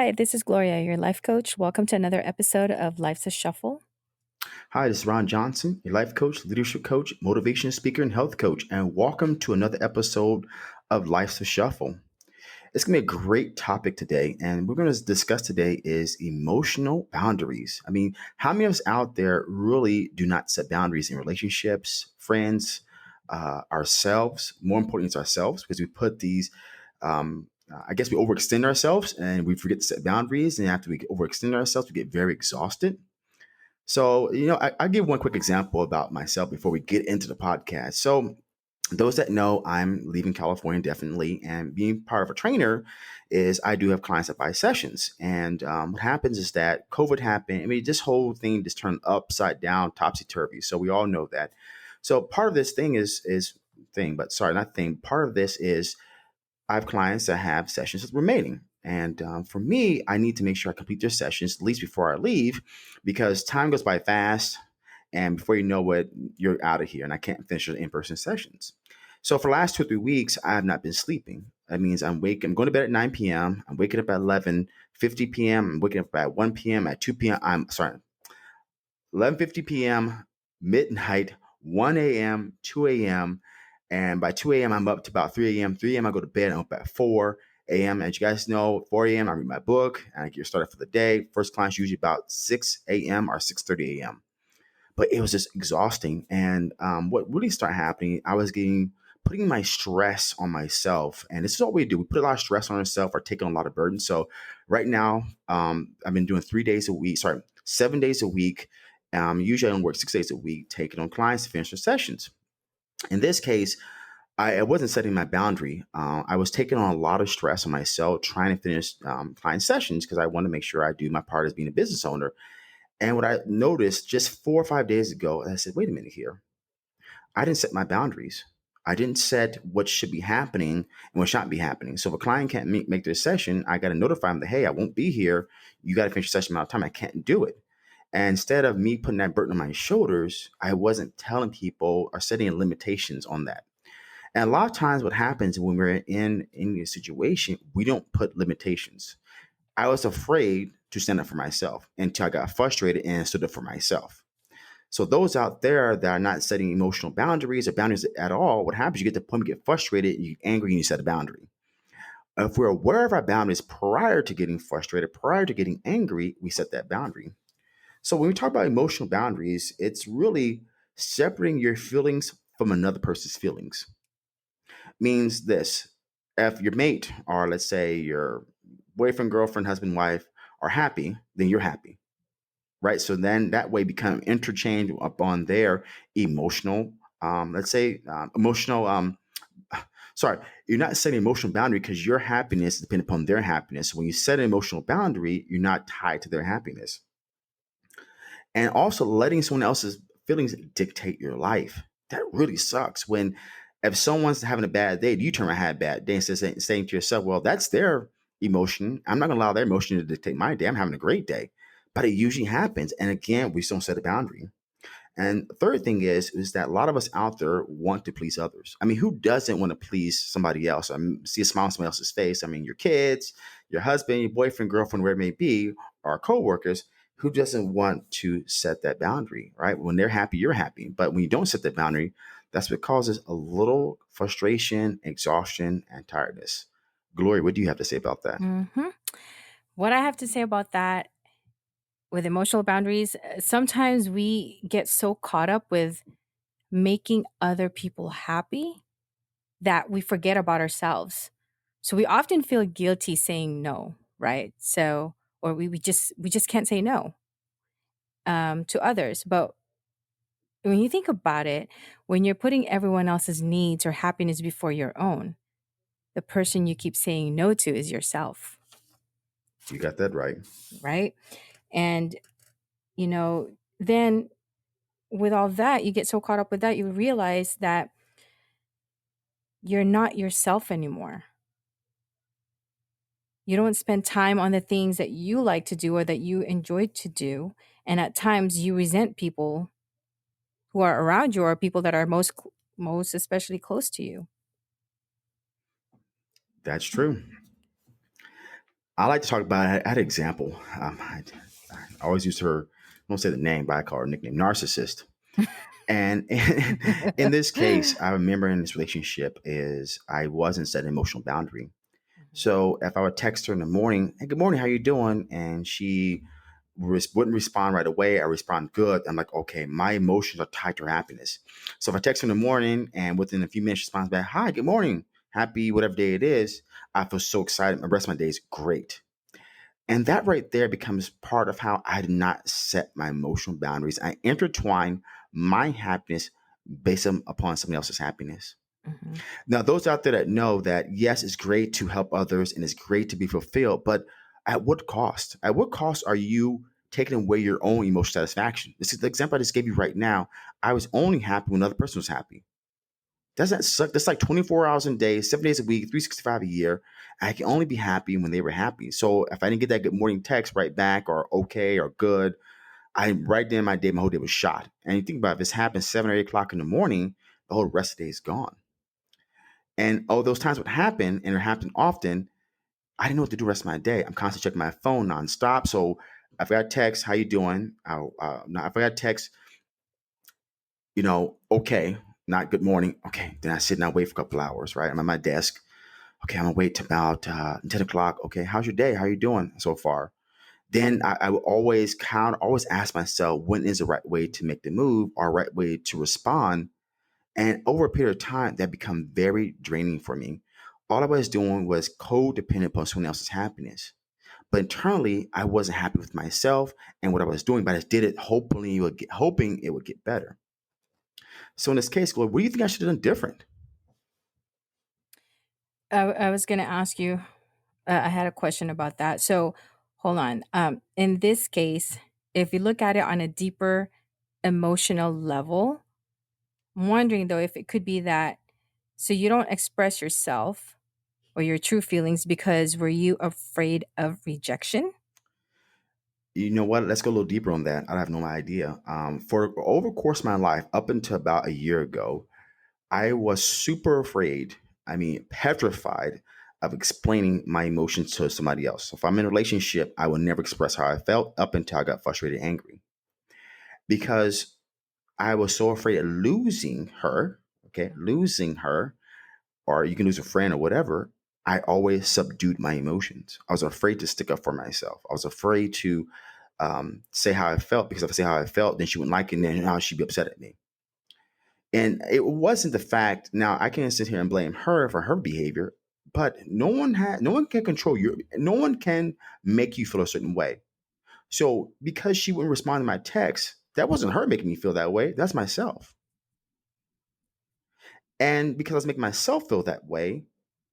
Hi, this is Gloria, your life coach. Welcome to another episode of Life's a Shuffle. Hi, this is Ron Johnson, your life coach, leadership coach, motivation speaker, and health coach, and welcome to another episode of Life's a Shuffle. It's going to be a great topic today, and we're going to discuss today is emotional boundaries. I mean, how many of us out there really do not set boundaries in relationships, friends, ourselves? More importantly, it's ourselves because we put these. I guess we overextend ourselves and we forget to set boundaries, and after we overextend ourselves, we get very exhausted. So, I give one quick example about myself before we get into the podcast. So, those that know, I'm leaving California definitely, and being part of a trainer is I do have clients that buy sessions. And what happens is that COVID happened. I mean, this whole thing just turned upside down, topsy turvy. So we all know that. So part of this thing is thing, but sorry, not thing. Part of this is I have clients that have sessions remaining. And for me, I need to make sure I complete their sessions at least before I leave because time goes by fast. And before you know it, you're out of here and I can't finish the in person sessions. So for the last 2 or 3 weeks, I have not been sleeping. That means I'm going to bed at 9 p.m. I'm waking up at 11:50 p.m. I'm waking up at 1 p.m. At 2 p.m. 11:50 p.m., midnight, 1 a.m., 2 a.m. And by 2 a.m., I'm up to about 3 a.m. 3 a.m., I go to bed. I'm up at 4 a.m. As you guys know, 4 a.m., I read my book and I get started for the day. First client's usually about 6 a.m. or 6:30 a.m. But it was just exhausting. And what really started happening, I was putting my stress on myself. And this is what we do. We put a lot of stress on ourselves or take on a lot of burden. So right now, I've been doing 3 days a week, 7 days a week. Usually I don't work 6 days a week, taking on clients to finish their sessions. In this case, I wasn't setting my boundary. I was taking on a lot of stress on myself, trying to finish client sessions because I want to make sure I do my part as being a business owner. And what I noticed just 4 or 5 days ago, I said, wait a minute here. I didn't set my boundaries. I didn't set what should be happening and what should not be happening. So if a client can't make their session, I got to notify them that, hey, I won't be here. You got to finish your session amount of time. I can't do it. And instead of me putting that burden on my shoulders, I wasn't telling people or setting limitations on that. And a lot of times what happens when we're in a situation, we don't put limitations. I was afraid to stand up for myself until I got frustrated and stood up for myself. So those out there that are not setting emotional boundaries or boundaries at all, what happens? You get to the point where you get frustrated, you get angry, and you set a boundary. If we're aware of our boundaries prior to getting frustrated, prior to getting angry, we set that boundary. So when we talk about emotional boundaries, it's really separating your feelings from another person's feelings. Means this: if your mate, or let's say your boyfriend, girlfriend, husband, wife, are happy, then you're happy, right? So then that way become interchange upon their emotional, let's say emotional. Sorry, you're not setting emotional boundary because your happiness depends upon their happiness. When you set an emotional boundary, you're not tied to their happiness, and also letting someone else's feelings dictate your life. That really sucks. When if someone's having a bad day, you turn around and have a bad day instead of saying to yourself, "Well, that's their emotion. I'm not going to allow their emotion to dictate my day. I'm having a great day." But it usually happens, and again, we just don't set a boundary. And the third thing is that a lot of us out there want to please others. I mean, who doesn't want to please somebody else? See a smile on somebody else's face. I mean, your kids, your husband, your boyfriend, girlfriend, wherever it may be, or coworkers. Who doesn't want to set that boundary, right? When they're happy, you're happy. But when you don't set that boundary, that's what causes a little frustration, exhaustion, and tiredness. Gloria, what do you have to say about that? hmm What I have to say about that with emotional boundaries, sometimes we get so caught up with making other people happy that we forget about ourselves. So we often feel guilty saying no, right? So, or we just can't say no to others. But when you think about it, when you're putting everyone else's needs or happiness before your own, the person you keep saying no to is yourself, You got that right. right? And, then with all that, you get so caught up with that, you realize that you're not yourself anymore. You don't spend time on the things that you like to do or that you enjoy to do. And at times you resent people who are around you or people that are most especially close to you. That's true. I like to talk about. I had an example. I always use her. I won't say the name, but I call her nickname narcissist. And in this case, I remember in this relationship is I wasn't setting an emotional boundary. Mhm. So if I would text her in the morning, "Hey, good morning, how you doing?" and she wouldn't respond right away, I respond good. I'm like, okay, my emotions are tied to her happiness. So if I text her in the morning and within a few minutes she responds back, "Hi, good morning, happy whatever day it is," I feel so excited. The rest of my day is great. And that right there becomes part of how I did not set my emotional boundaries. I intertwine my happiness based upon somebody else's happiness. Mhm. Now, those out there that know that, yes, it's great to help others and it's great to be fulfilled, but at what cost? At what cost are you taking away your own emotional satisfaction? This is the example I just gave you right now. I was only happy when another person was happy. Doesn't that suck? That's like 24 hours a day, 7 days a week, 365 a year. I can only be happy when they were happy. So if I didn't get that good morning text right back or okay or good, I right then my day, my whole day was shot. And you think about it, if this happens 7 or 8 o'clock in the morning, the whole rest of the day is gone. And oh, those times would happen and it happened often. I didn't know what to do the rest of my day. I'm constantly checking my phone nonstop. So if I got text, how you doing? If I got text, okay, not good morning. Okay, then I sit and I wait for a couple hours, right? I'm at my desk. Okay, I'm gonna wait till about 10 o'clock. Okay, how's your day? How you doing so far? Then I will always ask myself, when is the right way to make the move or right way to respond? And over a period of time, that become very draining for me. All I was doing was codependent upon someone else's happiness. But internally, I wasn't happy with myself and what I was doing, but I just did it hoping it would get better. So in this case, Lord, what do you think I should have done different? I was going to ask you, I had a question about that. So hold on. In this case, if you look at it on a deeper emotional level, I'm wondering though if it could be that so you don't express yourself or your true feelings because were you afraid of rejection? You know what? Let's go a little deeper on that. I have no idea. For over the course of my life, up until about a year ago, I was super afraid, I mean, petrified of explaining my emotions to somebody else. So if I'm in a relationship, I will never express how I felt up until I got frustrated and angry because I was so afraid of losing her. Okay, losing her, or you can lose a friend or whatever. I always subdued my emotions. I was afraid to stick up for myself. I was afraid to say how I felt because if I say how I felt, then she wouldn't like it, and then now she'd be upset at me. And it wasn't the fact. Now I can sit here and blame her for her behavior, but no one can control you. No one can make you feel a certain way. So because she wouldn't respond to my text, that wasn't her making me feel that way. That's myself. And because I was making myself feel that way,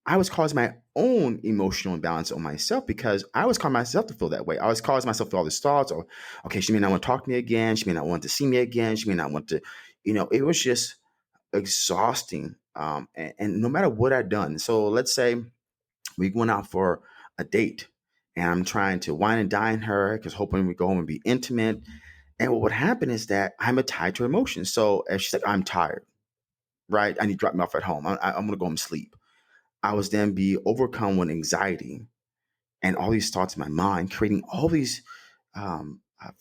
I was causing my own emotional imbalance on myself because I was causing myself to feel that way. I was causing myself to all these thoughts. Or, okay, she may not want to talk to me again. She may not want to see me again. She may not want to, it was just exhausting. And no matter what I'd done. So let's say we went out for a date and I'm trying to wine and dine her because hoping we go home and be intimate. And what would happen is that I'm a tied to her emotions. So if she's like, I'm tired, right? I need to drop me off at home. I'm going to go home and sleep. I was then be overcome with anxiety and all these thoughts in my mind, creating all these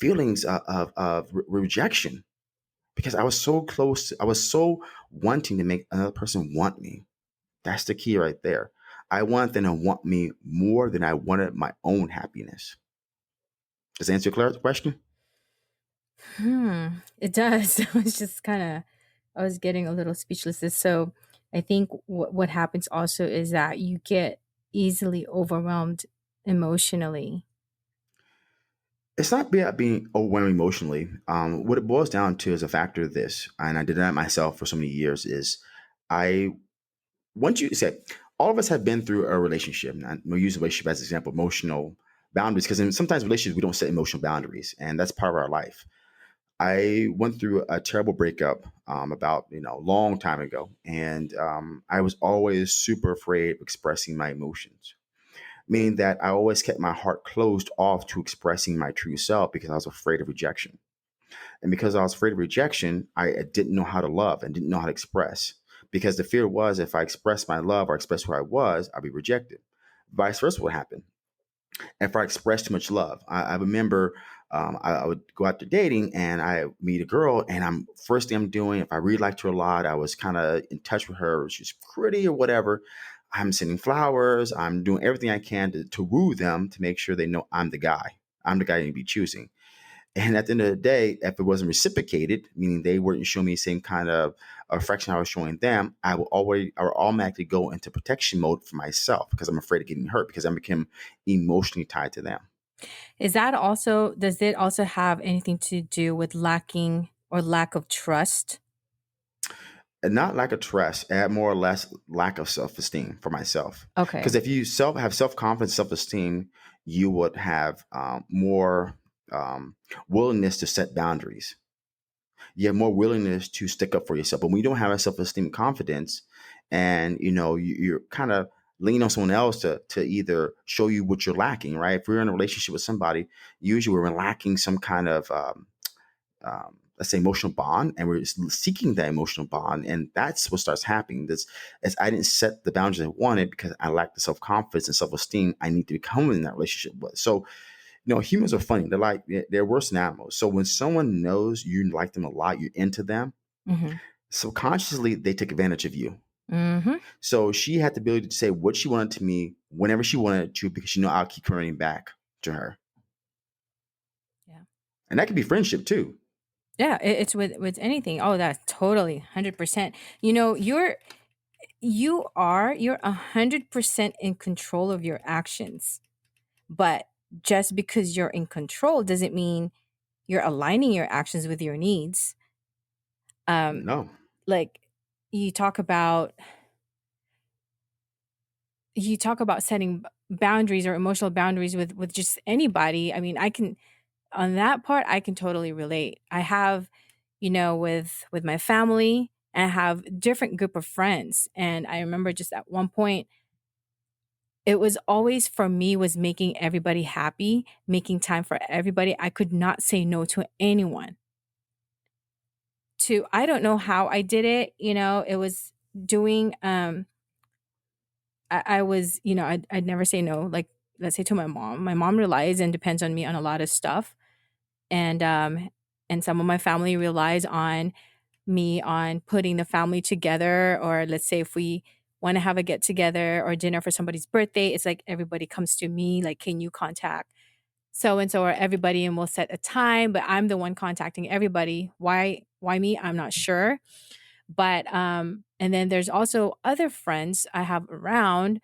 feelings of rejection because I was so close. I was so wanting to make another person want me. That's the key right there. I want them to want me more than I wanted my own happiness. Does that answer your question? It does. I was just kind of, I was getting a little speechless. So I think what happens also is that you get easily overwhelmed emotionally. It's not about being overwhelmed emotionally. What it boils down to is a factor of this, and I did that myself for so many years. Is I once you say all of us have been through a relationship, and we'll use a relationship as an example, emotional boundaries, because sometimes relationships we don't set emotional boundaries, and that's part of our life. I went through a terrible breakup about a long time ago, and I was always super afraid of expressing my emotions, meaning that I always kept my heart closed off to expressing my true self because I was afraid of rejection. And because I was afraid of rejection, I didn't know how to love and didn't know how to express. Because the fear was if I expressed my love or expressed who I was, I'd be rejected. Vice versa would happen. if I express too much love. I remember I would go out to dating and I meet a girl, and I'm first thing I'm doing, if I really liked her a lot, I was kind of in touch with her, she's pretty or whatever. I'm sending flowers. I'm doing everything I can to woo them to make sure they know I'm the guy. I'm the guy you need to be choosing. And at the end of the day, if it wasn't reciprocated, meaning they weren't showing me the same kind of affection I was showing them, I would automatically go into protection mode for myself because I'm afraid of getting hurt because I became emotionally tied to them. Is that also, does it also have anything to do with lacking or lack of trust? And not lack of trust, add more or less lack of self esteem for myself. Because Okay. if you have self confidence, self esteem, you would have more willingness to set boundaries. You have more willingness to stick up for yourself. But when you don't have a self esteem, confidence, and you're kind of leaning on someone else to either show you what you're lacking, right? If we're in a relationship with somebody, usually we're lacking some kind of let's say emotional bond, and we're seeking that emotional bond, and that's what starts happening. This as I didn't set the boundaries I wanted because I lacked the self confidence and self esteem I need to become in that relationship with. So humans are funny. They're worse than animals. So when someone knows you like them a lot, you're into them, Mhm. subconsciously they take advantage of you. Mhm. So she had the ability to say what she wanted to me whenever she wanted to because I'll keep coming back to her, Yeah. and that could be friendship too. Yeah, it's with anything. Oh, that's totally 100%. You know, you're 100% in control of your actions. But just because you're in control doesn't mean you're aligning your actions with your needs. Um No, like you talk about setting boundaries or emotional boundaries with just anybody. I mean, I can, on that part I can totally relate. I have, with my family, and I have different group of friends, and I remember just at one point it was always for me was making everybody happy, making time for everybody. I could not say no to anyone. To I don't know how I did it, it was doing I was, I'd never say no. Like, let's say to my mom. My mom relies and depends on me on a lot of stuff. And some of my family relies on me on putting the family together, or let's say if we want to have a get together or dinner for somebody's birthday, it's like everybody comes to me like, can you contact so and so or everybody, and we'll set a time, but I'm the one contacting everybody. Why me? I'm not sure. But and then there's also other friends I have around,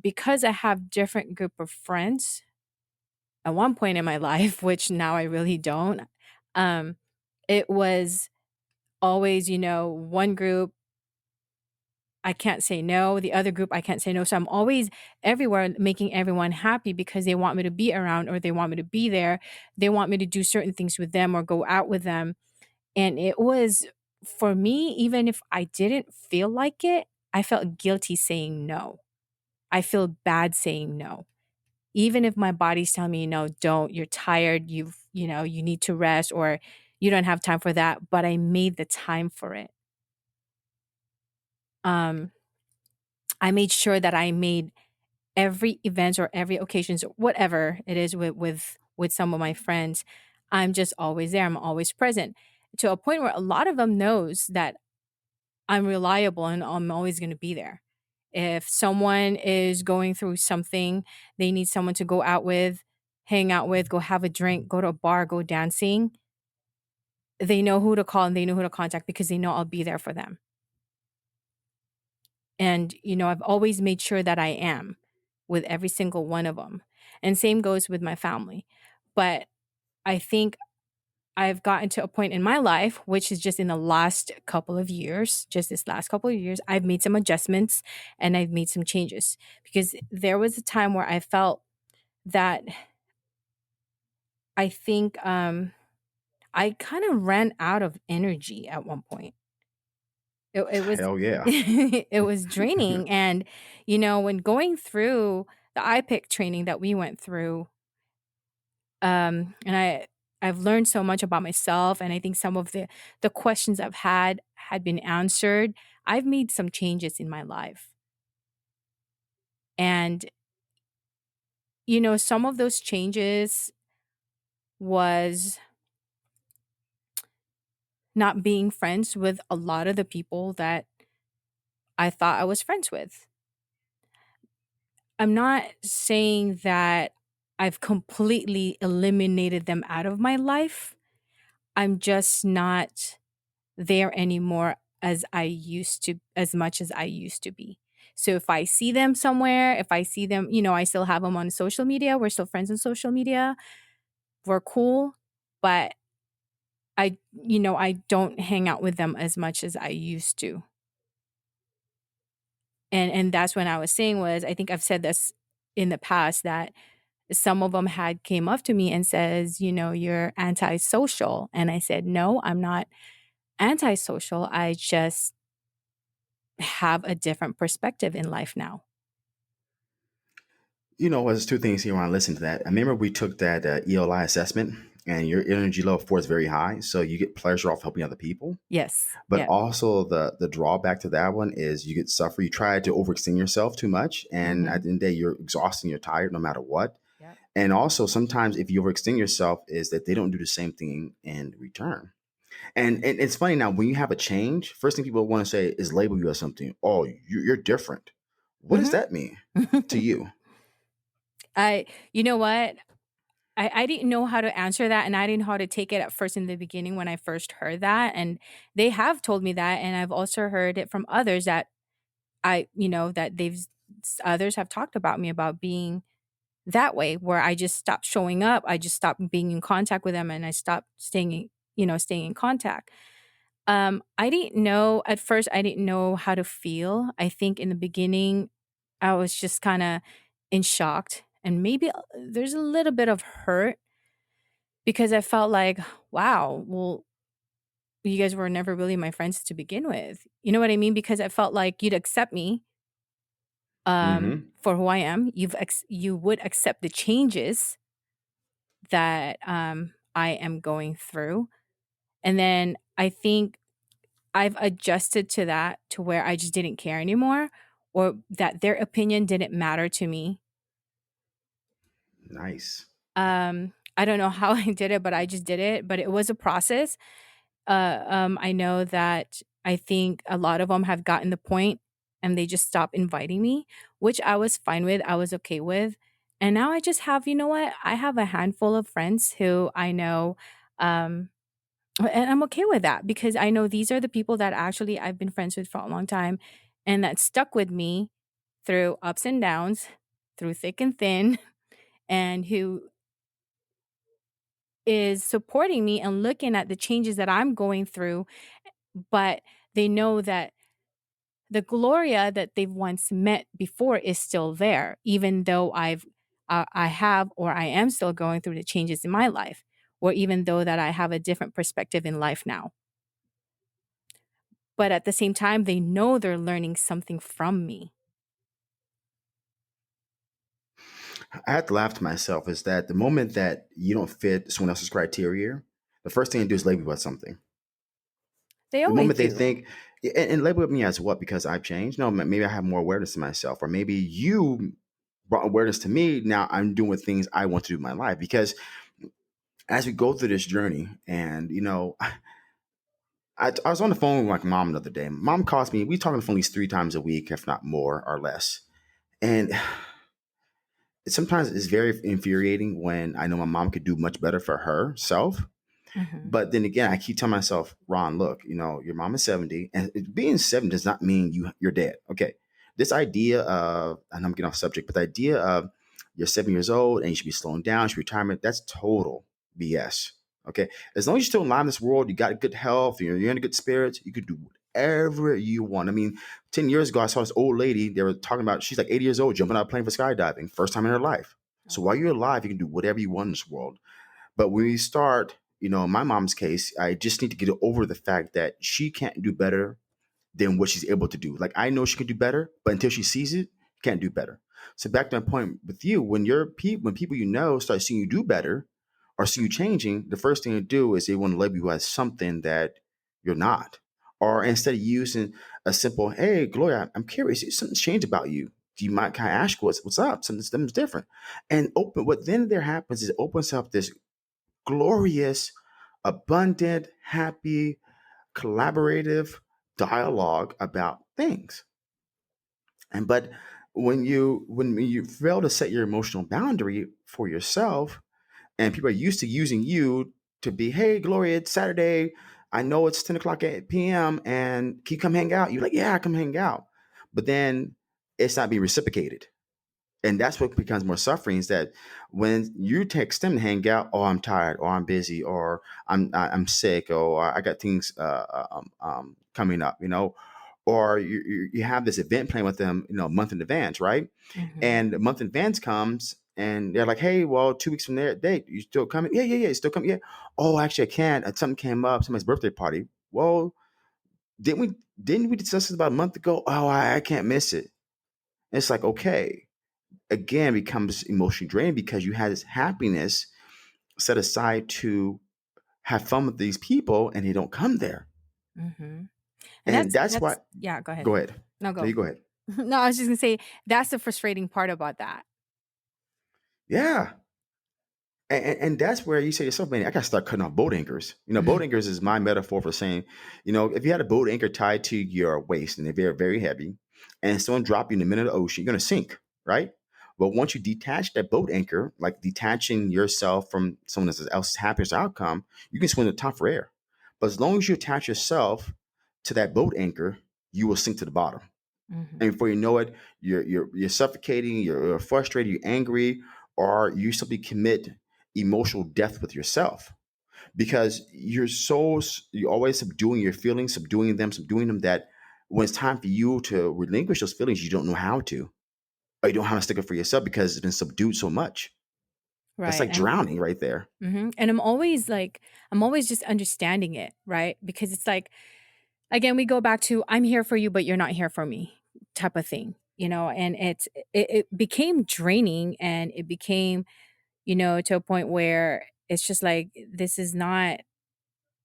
because I have different group of friends at one point in my life, which now I really don't. Um it was always, one group I can't say no, the other group I can't say no. So I'm always everywhere making everyone happy because they want me to be around or they want me to be there. They want me to do certain things with them or go out with them. And it was, for me, even if I didn't feel like it, I felt guilty saying no. I feel bad saying no. Even if my body's telling me, no, don't, you're tired, you need to rest, or you don't have time for that, but I made the time for it. Um, I made sure that I made every event or every occasions, whatever it is with some of my friends, I'm just always there. I'm always present to a point where a lot of them knows that I'm reliable and I'm always going to be there. If someone is going through something, they need someone to go out with, hang out with, go have a drink, go to a bar, go dancing, they know who to call and they know who to contact because they know I'll be there for them. And, I've always made sure that I am with every single one of them. And same goes with my family. But I think I've gotten to a point in my life, which is just in the last couple of years, just this last couple of years, I've made some adjustments and I've made some changes, because there was a time where I felt that I think I kind of ran out of energy at one point. It was hell yeah. it was draining. And when going through the IPIC training that we went through, and I've learned so much about myself, and I think some of the questions I've had been answered. I've made some changes in my life, and some of those changes was not being friends with a lot of the people that I thought I was friends with. I'm not saying that I've completely eliminated them out of my life. I'm just not there anymore as much as I used to be. So if I see them somewhere, if I see them, I still have them on social media. We're still friends on social media. We're cool, but I don't hang out with them as much as I used to. And that's when I was saying was I think I've said this in the past that some of them had came up to me and says, "You're antisocial." And I said, "No, I'm not antisocial. I just have a different perspective in life now." There's two things here when I listen to that. I remember we took that ELI assessment, and your energy level four is very high, so you get pleasure off helping other people. Yes. But Yeah. also the drawback to that one is you get suffer. You try to overextend yourself too much, and at Mhm. the end of the day, you're exhausted. You're tired, no matter what. Yep. And also, sometimes if you overextend yourself, is that they don't do the same thing in return. And it's funny now when you have a change. First thing people want to say is label you as something. Oh, you're different. What does Mhm. that mean to you? I You know what? I didn't know how to answer that, and I didn't know how to take it at first in the beginning when I first heard that, and they have told me that, and I've also heard it from others that that others have talked about me about being that way, where I just stopped showing up, I just stopped being in contact with them, and I stopped staying in contact. I didn't know at first, I didn't know how to feel. I think in the beginning, I was just kinda in shocked, and maybe, there's a little bit of hurt because I felt like, "Wow, well, you guys were never really my friends to begin with." You know what I mean? Because I felt like you'd accept me, Hmm. for who I am. You would accept the changes that, I am going through, and then I think I've adjusted to that to where I just didn't care anymore, or that their opinion didn't matter to me. Nice. I don't know how I did it, but I just did it, but it was a process. I know that I think a lot of them have gotten the point and they just stopped inviting me, which I was fine with, I was okay with. And now I just have, I have a handful of friends who I know, um, and I'm okay with that because I know these are the people that actually I've been friends with for a long time and that stuck with me through ups and downs, through thick and thin, and who is supporting me and looking at the changes that I'm going through, but they know that the Gloria that they've once met before is still there, even though I have, or I am still going through the changes in my life, or even though that I have a different perspective in life now. But at the same time, they know they're learning something from me. I have to laugh to myself is that the moment that you don't fit someone else's criteria, the first thing you do is label you as something. They The always moment they do. think, and label me as what? Because I've changed? No, maybe I have more awareness to myself, or maybe you brought awareness to me. Now I'm doing things I want to do in my life. Because as we go through this journey, and I was on the phone with my mom the other day. Mom calls me. We talk on the phone at least 3 times a week, if not more or less. And sometimes it's very infuriating when I know my mom could do much better for herself. Mhm. But then again, I keep telling myself, Ron, look, your mom is 70, and being 70 does not mean you're dead. Okay. This idea of, and I'm getting off subject, but the idea of you're 7 years old and you should be slowing down, you should be retirement, that's total BS. Okay. As long as you're still alive in this world, you got good health, you're in good spirits, you could do whatever you want. I mean, 10 years ago, I saw this old lady, they were talking about, she's like 80 years old, jumping out of a plane for skydiving, first time in her life. Oh, So while wow. you're alive, you can do whatever you want in this world. But when we start, in my mom's case, I just need to get over the fact that she can't do better than what she's able to do. Like I know she can do better, but until she sees it, can't do better. So back to my point with you, when people start seeing you do better or see you changing, the first thing to do is they want to label you as something that you're not. Or instead of using a simple, "Hey, Gloria, I'm curious, something's changed about you." you might kind of ask what's up. Something's different, and open. What then there happens is it opens up this glorious, abundant, happy, collaborative dialogue about things. And but when you fail to set your emotional boundary for yourself, and people are used to using you to be, hey, Gloria, it's Saturday. I know it's 10 o'clock p.m. and can you come hang out? You're like, yeah, come hang out. But then it's not being reciprocated. And that's what becomes more suffering is that when you text them to hang out, oh, I'm tired, or I'm busy, or I'm sick, or I got things coming up, or you have this event plan with them, a month in advance, right? Mhm. And the month in advance comes, and they're like, "Hey, well, 2 weeks from there, date, you still coming? Yeah, yeah, yeah, still coming. Yeah. Oh, actually, I can't. Something came up, somebody's birthday party. Well, didn't we discuss this about a month ago? Oh, I can't miss it. It's like, okay, again, becomes emotionally draining because you had this happiness set aside to have fun with these people, and they don't come there, Mhm. And and that's why. that's yeah, go ahead. Go ahead. No, No, go. you go ahead. No, I was just gonna say that's the frustrating part about that. Yeah. And that's where you say to yourself, man, I got to start cutting off boat anchors. Boat anchors is my metaphor for saying, if you had a boat anchor tied to your waist and they're very heavy, and someone drop you in the middle of the ocean, you're going to sink, right? But once you detach that boat anchor, like detaching yourself from someone else's happiness or outcome, you can swim to the top for air. But as long as you attach yourself to that boat anchor, you will sink to the bottom. Mhm. And before you know it, you're suffocating, you're frustrated, you're angry, or you simply commit emotional death with yourself because you're always subduing them that when it's time for you to relinquish those feelings, you don't know how to, or you don't know how to stick up for yourself because it's been subdued so much. That's Right. like drowning right there. And I'm always just understanding it, right? Because it's like, again, we go back to I'm here for you, but you're not here for me type of thing, and it became draining and it became, to a point where it's just like, this is not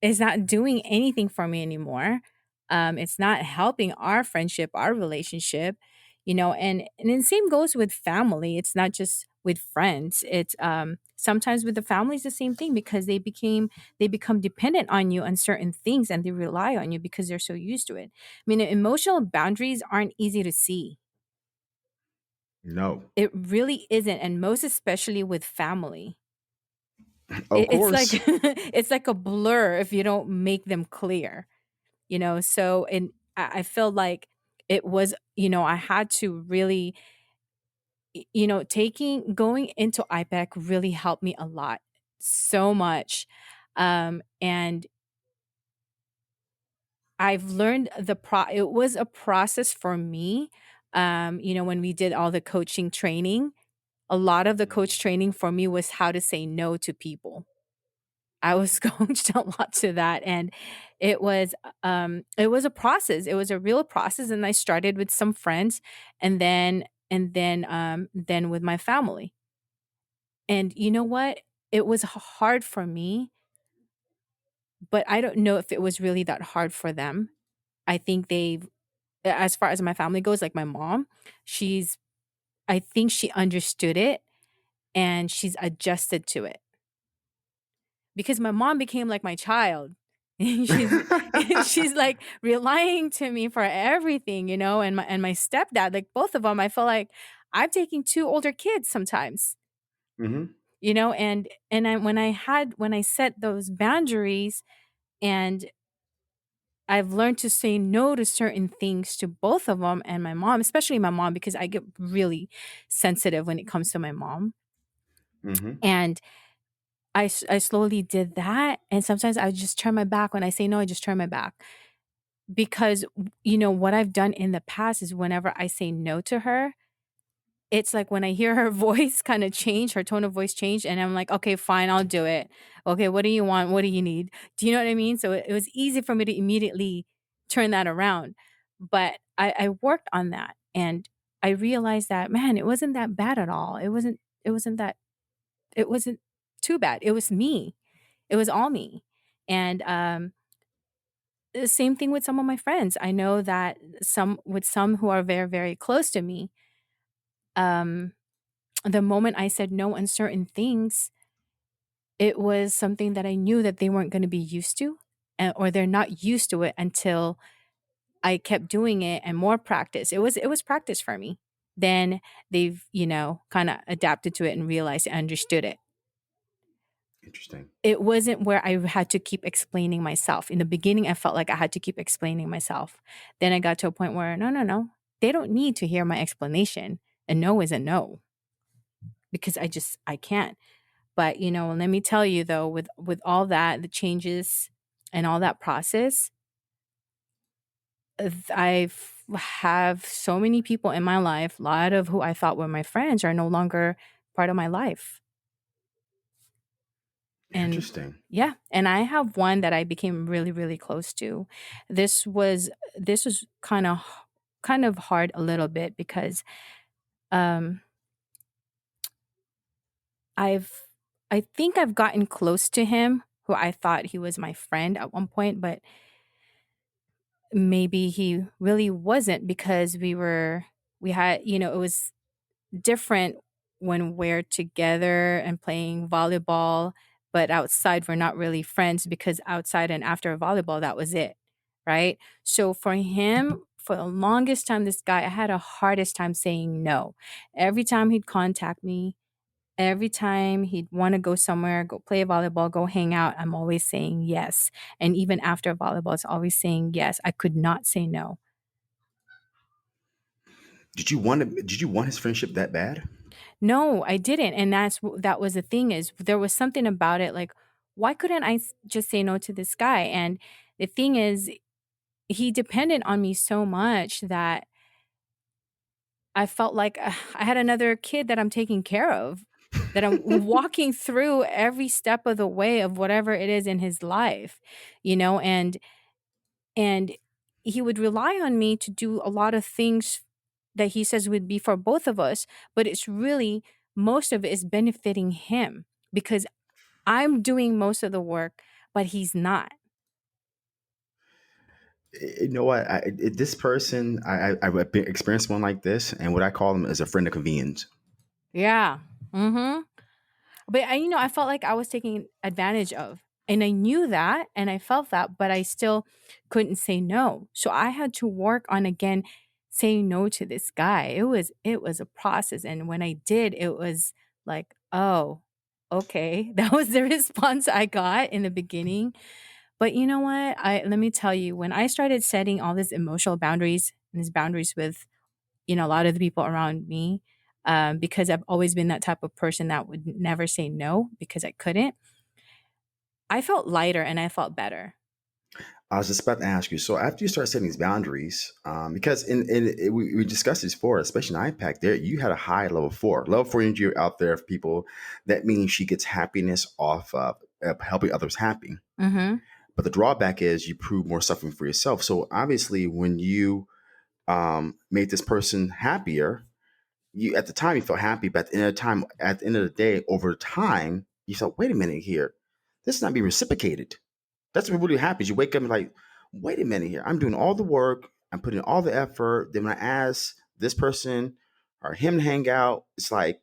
it's not doing anything for me anymore. It's not helping our friendship, our relationship, and then same goes with family. It's not just with friends. It's sometimes with the family is the same thing because they become dependent on you on certain things and they rely on you because they're so used to it. I mean, emotional boundaries aren't easy to see. No, It really isn't, and most especially with family. of It's like course. it's like a blur if you don't make them clear. So and I feel like it was, I had to really, taking going into IPEC really helped me a lot, so much. And I've learned it was a process for me. When we did all the coaching training, a lot of the coach training for me was how to say no to people. I was coached a lot to that, and it was a process. It was a real process, and I started with some friends, and then with my family. And you know what? It was hard for me, but I don't know if it was really that hard for them. I think as far as my family goes, like my mom, she's I think she understood it and she's adjusted to it. Because my mom became like my child. she's she's like relying to me for everything, and my stepdad, like both of them, I feel like I'm taking two older kids sometimes, Hmm. when I set those boundaries, and I've learned to say no to certain things to both of them and my mom, especially my mom, because I get really sensitive when it comes to my mom. Hmm. And I slowly did that, and sometimes I just turn my back. When I say no, I just turn my back. Because, what I've done in the past is whenever I say no to her, it's like when I hear her voice kinda change, her tone of voice change, and I'm like, "Okay, fine, I'll do it. Okay, what do you want? What do you need?" Do you know what I mean? So it was easy for me to immediately turn that around. But I worked on that, and I realized that, man, it wasn't that bad at all. It wasn't too bad. It was me. It was all me. And, the same thing with some of my friends. I know that some who are very, very close to me, um the moment I said no on certain things, it was something that I knew that they weren't going to be used to, or they're not used to it until I kept doing it and more practice. It was practice for me. Then they've, kind of adapted to it and realized and understood it. Interesting. It wasn't where I had to keep explaining myself. In the beginning, I felt like I had to keep explaining myself. Then I got to a point where no, no, no. They don't need to hear my explanation. A no is a no, because I can't. But, let me tell you though, with all that, the changes and all that process, I've have so many people in my life, a lot of who I thought were my friends are no longer part of my life. And Interesting. yeah, and I have one that I became really, really close to. This was kind of hard a little bit because um I've I think I've gotten close to him, who I thought he was my friend at one point, but maybe he really wasn't, because we had, it was different when we're together and playing volleyball, but outside we're not really friends, because outside and after volleyball, that was it. Right. So for him, for the longest time, this guy, I had a hardest time saying no. Every time he'd contact me, every time he'd want to go somewhere, go play volleyball, go hang out, I'm always saying yes. And even after volleyball, it's always saying yes. I could not say no. Did you want his friendship that bad? No, I didn't, and that was the thing, is there was something about it, like, why couldn't I just say no to this guy? And the thing is, he depended on me so much that I felt like I had another kid that I'm taking care of, that I'm walking through every step of the way of whatever it is in his life, and he would rely on me to do a lot of things that he says would be for both of us, but it's really, most of it is benefiting him, because I'm doing most of the work, but he's not. You know what? This person, I've experienced one like this, and what I call them is a friend of convenience. Yeah. Mhm. But I felt like I was taking advantage of. And I knew that and I felt that, but I still couldn't say no. So I had to work on, again, saying no to this guy. It was a process, and when I did, it was like, "Oh, okay." That was the response I got in the beginning. But you know what? I Let me tell you, when I started setting all these emotional boundaries and these boundaries with, a lot of the people around me, because I've always been that type of person that would never say no because I couldn't. I felt lighter and I felt better. I was just about to ask you. So after you start setting these boundaries, because we discussed this before, especially in IPAC, there you had a high level four. Level four energy out there of people. That means she gets happiness off of helping others happy. Mhm. But the drawback is you prove more suffering for yourself. So obviously, when you made this person happier, you at the time you felt happy, but at the end of the day, over time, you felt, wait a minute here, this is not being reciprocated. That's what really happens. You wake up and like, wait a minute here. I'm doing all the work. I'm putting in all the effort. Then when I ask this person or him to hang out, it's like,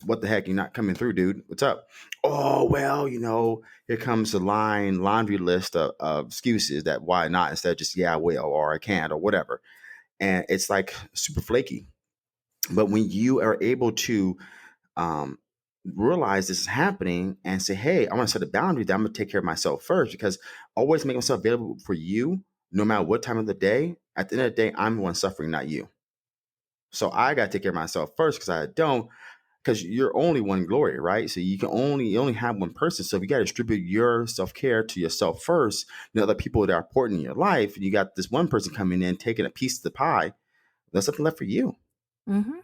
what the heck? You're not coming through, dude. What's up? Oh, well, here comes the laundry list of excuses that why not instead of just, yeah, I will, or I can't, or whatever. And it's like super flaky. But when you are able to um, realize this is happening and say, hey, I want to set a boundary that I'm going to take care of myself first, because always make myself available for you, no matter what time of the day. At the end of the day, I'm the one suffering, not you. So I got to take care of myself first, because I don't, because you're only one glory, right? So you only have one person. So if you got to distribute your self care to yourself first, the other people that are important in your life, and you got this one person coming in taking a piece of the pie, there's something left for you. Mhm.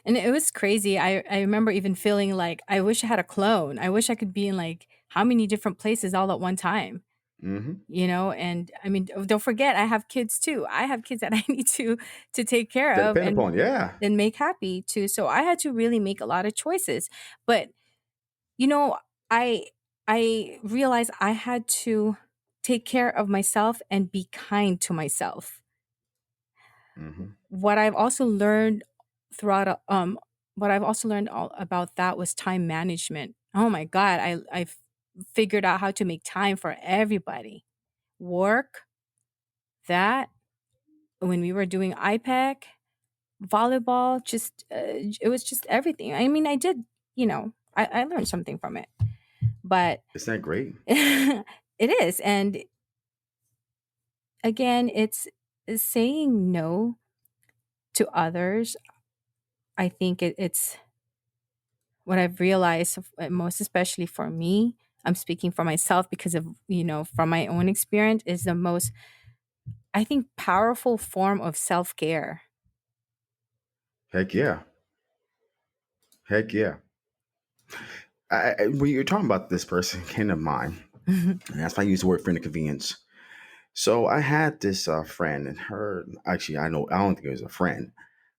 And it was crazy. I remember even feeling like I wish I had a clone. I wish I could be in, like, how many different places all at one time. Hmm. And I mean, don't forget, I have kids too. I have kids that I need to take care To of depend and upon, yeah. make happy too. So I had to really make a lot of choices. But you know, I I realized I had to take care of myself and be kind to myself. Hmm. What I've also learned throughout what I've also learned all about that was time management. Oh my god, I've figured out how to make time for everybody. Work, that, when we were doing IPEC, volleyball, just it was just everything. I mean, I did, I learned something from it. But Isn't that great? it is. And again, it's saying no to others. I think it's what I've realized, most especially for me. I'm speaking for myself because of, from my own experience, is the most, I think, powerful form of self care. Heck yeah. Heck yeah. When you're talking about this person, it came to mind, Hmm. and that's why I use the word friend of convenience. So I had this friend, and her actually, I don't think it was a friend,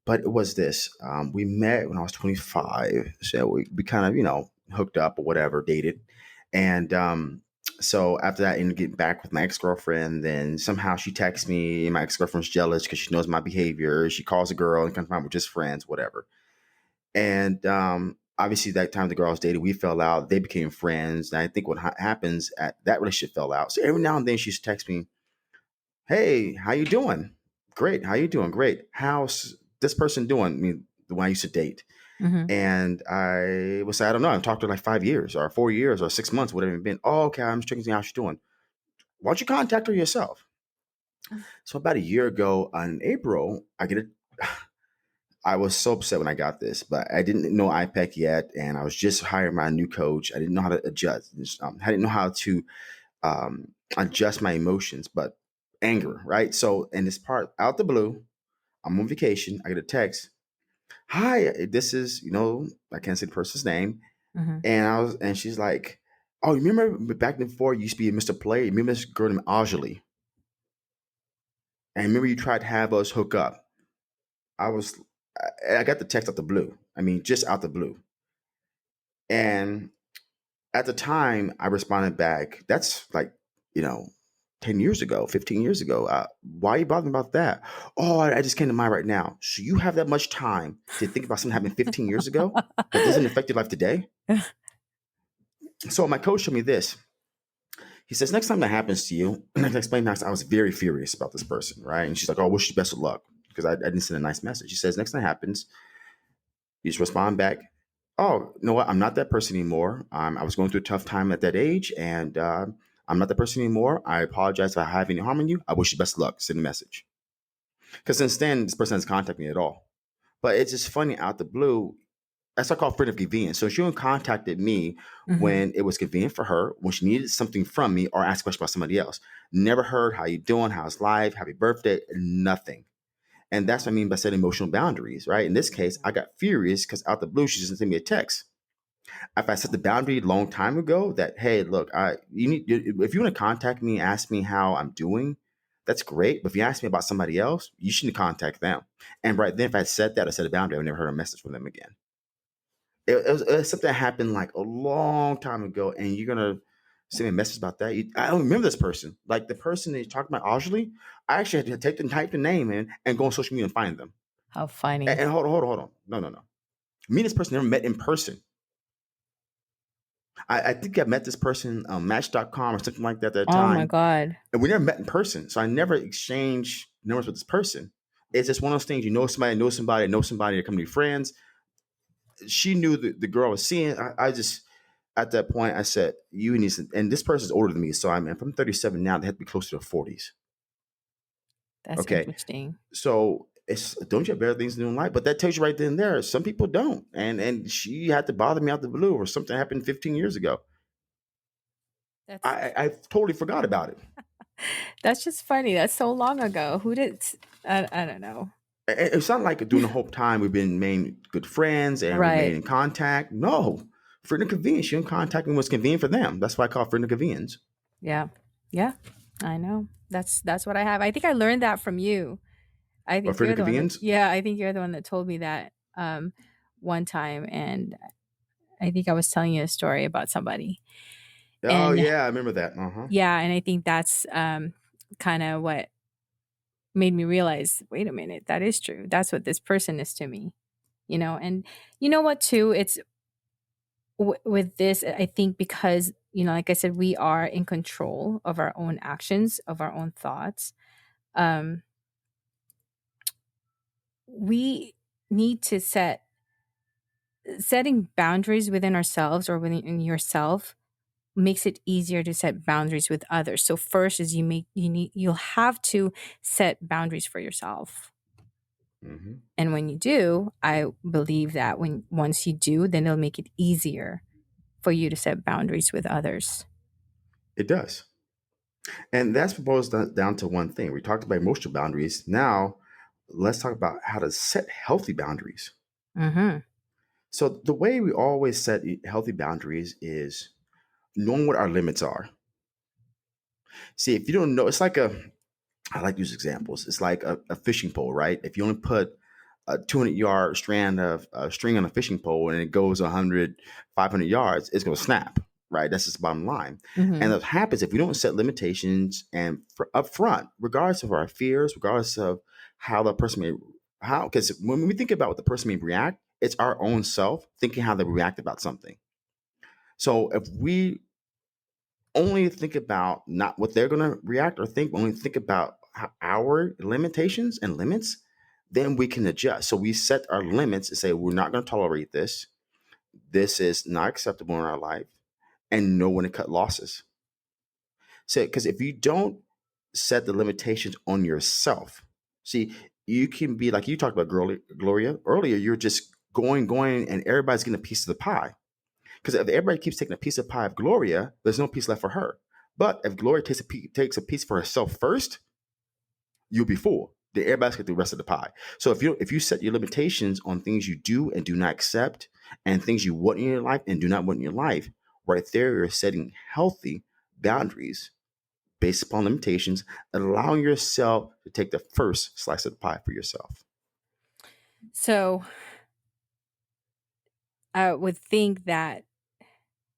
but it was this. We met when I was 25, so we kind of hooked up or whatever, dated, and so after that, I ended up getting back with my ex girlfriend. Then somehow she texts me, and my ex girlfriend's jealous because she knows my behavior. She calls a girl and comes around with just friends, whatever. And obviously, that time the girl I was dating, we fell out. They became friends, and I think what happens at that relationship fell out. So every now and then she's texting me, "Hey, how you doing? Great. How you doing? Great. How's this person doing?" I mean, the one I used to date. Hmm. And I was like, I don't know. I've talked to her like 5 years or 4 years or 6 months, whatever it's been. Oh, okay. I'm just checking to see how she's doing. Why don't you contact her yourself? So about a year ago in April, I get a I was so upset when I got this, but I didn't know IPEC yet, and I was just hiring my new coach. I didn't know how to adjust. I didn't know how to adjust my emotions, but anger, right? So in this part, out the blue, I'm on vacation. I get a text. Hi, this is I can't say the person's name, Hmm. and she's like, "Oh, you remember back before you used to be Mr. Player? You remember this girl named Ajali? And remember you tried to have us hook up?" I was, I got the text out the blue. I mean, just out the blue. And at the time, I responded back, "That's like, you know, 10 years ago, 15 years ago. Why are you bothering about that?" "Oh, I just came to mind right now." So you have that much time to think about something happened 15 years ago that doesn't affect your life today? So my coach showed me this. He says, next time that happens to you, and I can explain that I was very furious about this person, right? And she's like, "Oh, wish you best of luck," because I didn't send a nice message. He says, next time it happens, you just respond back, "Oh, you know what? I'm not that person anymore. I was going through a tough time at that age, and I'm not that person anymore. I apologize if I have any harm in you. I wish you best of luck." Send a message. Because since then, this person hasn't contacted me at all. But it's just funny out the blue. That's what I call friend of convenience. So she contacted me Hmm. when it was convenient for her, when she needed something from me, or asked a question about somebody else. Never heard how you doing, how's life, happy birthday, nothing. And that's what I mean by setting emotional boundaries, right? In this case, I got furious because out the blue, she just sent me a text. If I set the boundary a long time ago that, hey, look, if you want to contact me, ask me how I'm doing, that's great. But if you ask me about somebody else, you shouldn't contact them. And right then, if I said that, I set a boundary, I never heard a message from them again. It was something that happened like a long time ago, and you're gonna send me a message about that. I don't remember this person. Like the person that you talked about, Ajali, I actually had to type the name in and go on social media and find them. How And, funny. and hold on. No, no, no. Me and this person never met in person. I think I met this person on Match.com or something like that at that Oh my time, god. and we never met in person. So I never exchanged numbers with this person. It's just one of those things. You know somebody, knows somebody, knows somebody, they come to be friends. She knew the girl I was seeing. I just at that point I said, "You need to," and this person's older than me, so if I'm 37 now, they have to be close to their 40s. That's Okay, interesting. so it's don't you have better things to do in life? But that tells you right then and there. Some people don't, and she had to bother me out the blue, or something happened 15 years ago. That's I totally forgot about it. that's just funny. That's so long ago. Who did? I don't know. It's not like during the whole time we've been made good friends and we made Right. in contact. No, friend of convenience. You don't contact me what's convenient for them. That's why I call it friend of convenience. Yeah. Yeah. I know. That's what I have. I think I learned that from you. I Or think friend you're of the one that, convenience. yeah, I think you're the one that told me that one time, and I think I was telling you a story about somebody. Oh And yeah, I remember that. Uh huh. yeah, and I think that's kind of what made me realize, wait a minute, that is true. That's what this person is to me. And you know what too, it's with this, I think, because like I said, we are in control of our own actions, of our own thoughts. um we need to setting boundaries within ourselves, or within yourself, makes it easier to set boundaries with others. So first is you'll have to set boundaries for yourself. Hmm. And when you do, I believe that when once you do, then it'll make it easier for you to set boundaries with others. It does. And that's proposed down to one thing. We talked about emotional boundaries. Now, let's talk about how to set healthy boundaries. Mhm. So, the way we always set healthy boundaries is knowing what our limits are. See, if you don't know, it's like I like to use examples. It's like a fishing pole, right? If you only put a 200-yard strand of string on a fishing pole and it goes 100, 500 yards, it's going to snap, right? That's just the bottom line. And Mhm. what happens if we don't set limitations and up front, regardless of our fears, regardless of how the person may, because when we think about what the person may react, it's our own self thinking how they react about something. So if we only think about not what they're going to react or think, only think about our limitations and limits, then we can adjust. So we set our limits and say, we're not going to tolerate this. This is not acceptable in our life, and know when to cut losses. So, because if you don't set the limitations on yourself, see, you can be like you talked about Gloria earlier, you're just going, and everybody's getting a piece of the pie. Because if everybody keeps taking a piece of pie of Gloria, there's no piece left for her. But if Gloria takes a piece for herself first, you'll be full. Then everybody's get the rest of the pie. So if you set your limitations on things you do and do not accept, and things you want in your life and do not want in your life, right there you're setting healthy boundaries based upon limitations, allowing yourself to take the first slice of the pie for yourself. So I would think that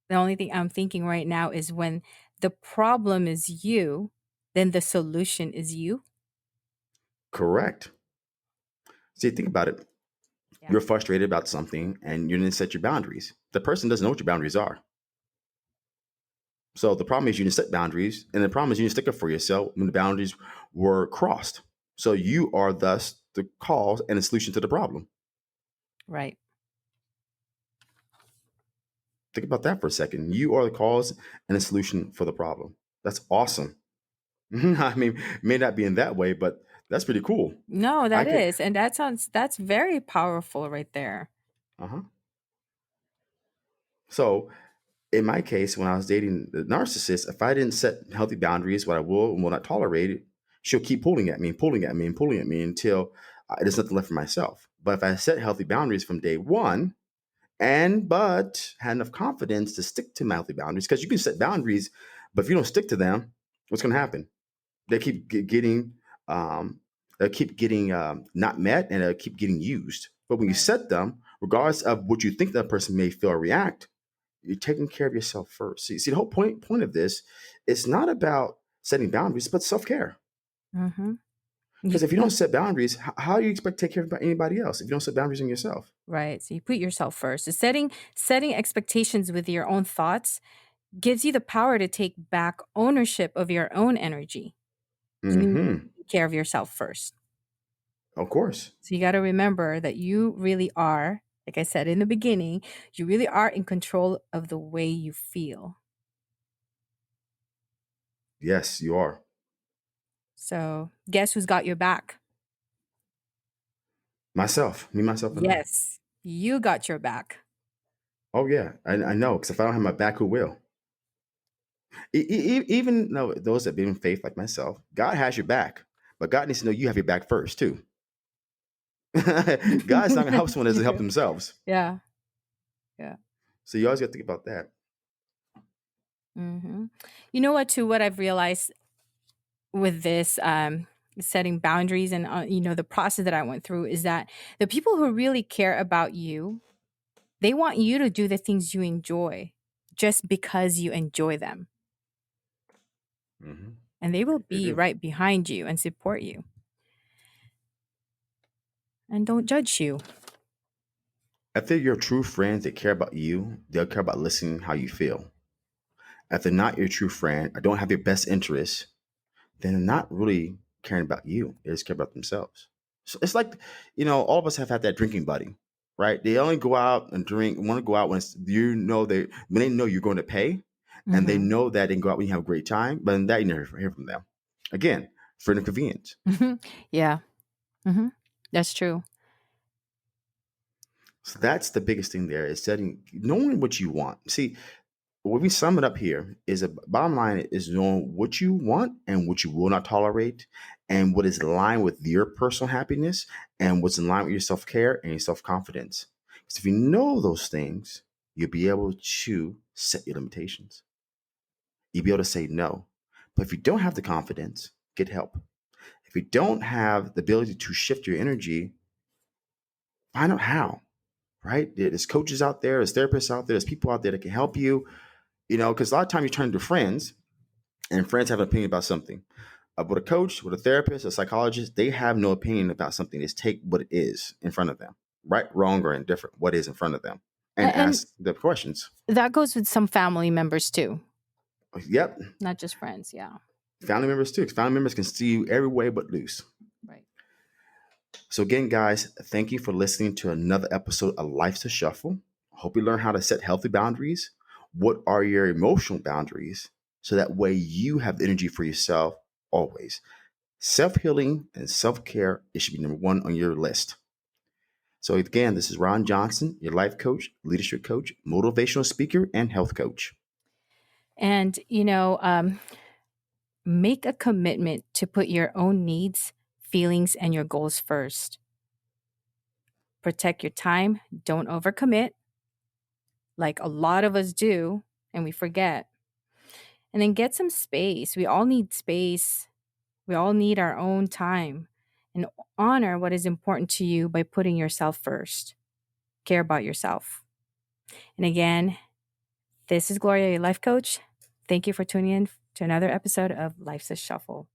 the only thing I'm thinking right now is when the problem is you, then the solution is you. Correct. See, think about it. Yeah. You're frustrated about something and you didn't set your boundaries. The person doesn't know what your boundaries are. So the problem is you didn't set boundaries, and the problem is you didn't stick up for yourself when the boundaries were crossed. So you are thus the cause and the solution to the problem. Right. Think about that for a second. You are the cause and the solution for the problem. That's awesome. I mean, it may not be in that way, but that's pretty cool. No, I that could, is. And that's very powerful right there. uh-huh. So in my case, when I was dating the narcissist, if I didn't set healthy boundaries, what I will and will not tolerate it, she'll keep pulling at me and pulling at me and pulling at me until there's nothing left for myself. But if I set healthy boundaries from day one, and but had enough confidence to stick to my healthy boundaries, because you can set boundaries, but if you don't stick to them, what's going to happen? They keep getting not met, and they keep getting used. But when you Right. set them, regardless of what you think that person may feel or react, you're taking care of yourself first. See, the whole point of this is not about setting boundaries, but self care. Mhm. You Because if you don't put set boundaries, how do you expect to take care of anybody else if you don't set boundaries on yourself? right. So you put yourself first. So setting expectations with your own thoughts gives you the power to take back ownership of your own energy. You Hmm. take care of yourself first. Of course. So you got to remember that you really are, like I said in the beginning, you really are in control of the way you feel. Yes, you are. So guess who's got your back? Myself, me, myself, and I. Yes, you got your back. Oh yeah, I know. Because if I don't have my back, who will? Even though those that believe in faith, like myself, God has your back, but God needs to know you have your back first too. God's not going to help someone that doesn't help themselves. Yeah, yeah. So you always got to think about that. Hmm. You know what? Too, what I've realized with this setting boundaries and the process that I went through is that the people who really care about you, they want you to do the things you enjoy, just because you enjoy them, Hmm. and they will They be do. right behind you and support you and don't judge you. If they're your true friends that care about you, they'll care about listening how you feel. If they're not your true friend or don't have your best interests, then they're not really caring about you. They just care about themselves. So it's like, all of us have had that drinking buddy, right? They only go out and drink, want to go out when when they know you're going to pay, and they Mm-hmm. know that they can go out when you have a great time, but then that you never hear from them. Again, friend of convenience. Yeah. Mm-hmm. That's true. So that's the biggest thing there is knowing what you want. See, what we sum it up here is a bottom line is knowing what you want and what you will not tolerate, and what is in line with your personal happiness and what's in line with your self care and your self confidence. Because if you know those things, you'll be able to set your limitations. You'll be able to say no. But if you don't have the confidence, get help. If you don't have the ability to shift your energy, find out how. Right? There's coaches out there, there's therapists out there, there's people out there that can help you. Because a lot of time you turn to friends and friends have an opinion about something. With a coach, with a therapist, a psychologist, they have no opinion about something. They just take what it is in front of them, right, wrong, or indifferent, what is in front of them, and And ask the questions. that goes with some family members too, Yep, not just friends. Yeah. family members too. 'Cause family members can see you every way but loose. Right. So again, guys, thank you for listening to another episode of Life's a Shuffle. Hope you learn how to set healthy boundaries. What are your emotional boundaries? So that way you have energy for yourself always. Self healing and self care, it should be number one on your list. So, again, this is Ron Johnson, your life coach, leadership coach, motivational speaker, and health coach. And, make a commitment to put your own needs, feelings, and your goals first. Protect your time. Don't overcommit, like a lot of us do, and we forget. And then get some space. We all need space. We all need our own time. And honor what is important to you by putting yourself first. Care about yourself. And again, this is Gloria, your life coach. Thank you for tuning in to another episode of Life's a Shuffle.